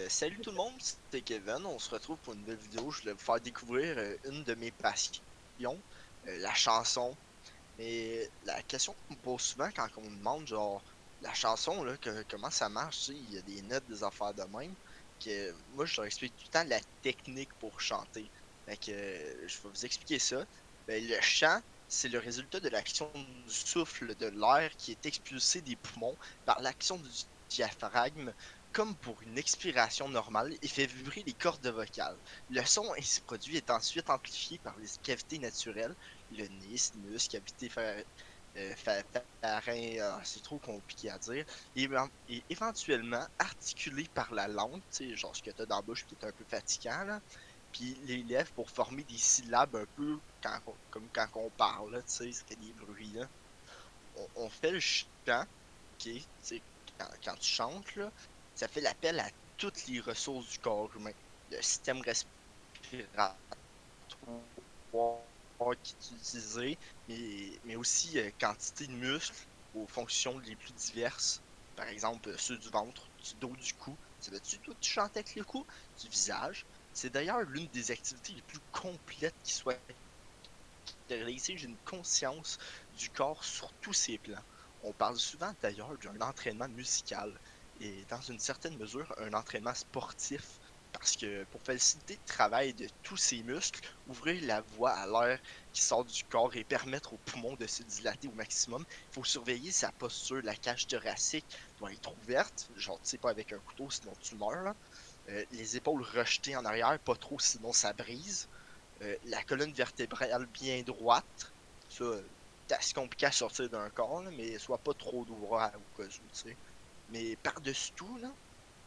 Salut tout le monde, c'est Kevin. On se retrouve pour une nouvelle vidéo. Je voulais vous faire découvrir une de mes passions, la chanson. Mais la question qu'on me pose souvent quand on me demande, genre, la chanson, là, comment ça marche, tu sais, il y a des notes, des affaires de même, que moi, je leur explique tout le temps la technique pour chanter. Fait que je vais vous expliquer ça. Ben, le chant, c'est le résultat de l'action du souffle de l'air qui est expulsé des poumons par l'action du diaphragme, comme pour une expiration normale, et fait vibrer les cordes vocales. Le son ainsi produit est ensuite amplifié par les cavités naturelles, le nez, sinus, cavité pharyng, c'est trop compliqué à dire, et éventuellement articulé par la langue, tu sais, genre ce que tu as dans la bouche qui est un peu fatigant, là, puis les lèvres pour former des syllabes un peu comme quand on parle, là, tu sais, ça fait des bruits, là. On fait le chant, ok, tu sais, quand tu chantes, là, ça fait l'appel à toutes les ressources du corps humain. Le système respiratoire qui est utilisé, mais aussi quantité de muscles aux fonctions les plus diverses. Par exemple, ceux du ventre, du dos, du cou. Savais-tu, toi, tu chantes avec le cou, du visage? C'est d'ailleurs l'une des activités les plus complètes qui soit réalisée. J'ai une conscience du corps sur tous ses plans. On parle souvent d'ailleurs d'un entraînement musical et dans une certaine mesure un entraînement sportif parce que pour faciliter le travail de tous ces muscles, ouvrir la voie à l'air qui sort du corps et permettre aux poumons de se dilater au maximum, il faut surveiller sa posture. La cage thoracique doit être ouverte, genre tu sais pas avec un couteau sinon tu meurs là. Les épaules rejetées en arrière, pas trop sinon ça brise. La colonne vertébrale bien droite, ça, c'est assez compliqué à sortir d'un corps, là, mais soit pas trop droit au cas où, tu sais. Mais par-dessus tout, là,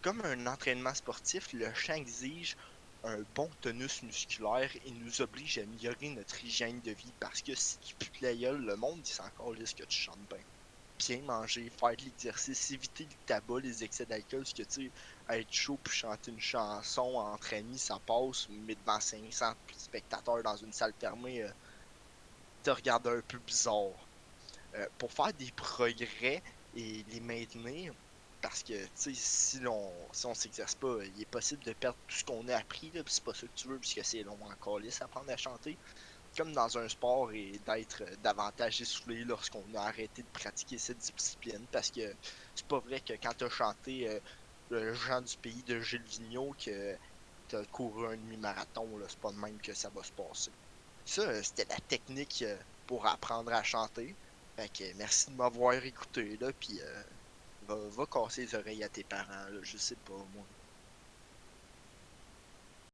comme un entraînement sportif, le chant exige un bon tonus musculaire et nous oblige à améliorer notre hygiène de vie parce que si tu pues la gueule, le monde il s'en calisse que tu chantes bien manger, faire de l'exercice, éviter le tabac, les excès d'alcool, parce que tu sais, être chaud puis chanter une chanson entre amis, ça passe, mais devant 500 spectateurs dans une salle fermée, te regarder un peu bizarre. Pour faire des progrès et les maintenir, parce que tu sais, si on s'exerce pas, il est possible de perdre tout ce qu'on a appris, là, puis c'est pas ça que tu veux, puisque c'est long encore, là, apprendre à chanter comme dans un sport et d'être davantage essoufflé lorsqu'on a arrêté de pratiquer cette discipline parce que c'est pas vrai que quand tu as chanté le Jean du pays de Gilles Vigneault que tu as couru un demi-marathon, c'est pas de même que ça va se passer. Ça, c'était la technique pour apprendre à chanter. Fait que merci de m'avoir écouté là, puis va casser les oreilles à tes parents, là, je sais pas moi.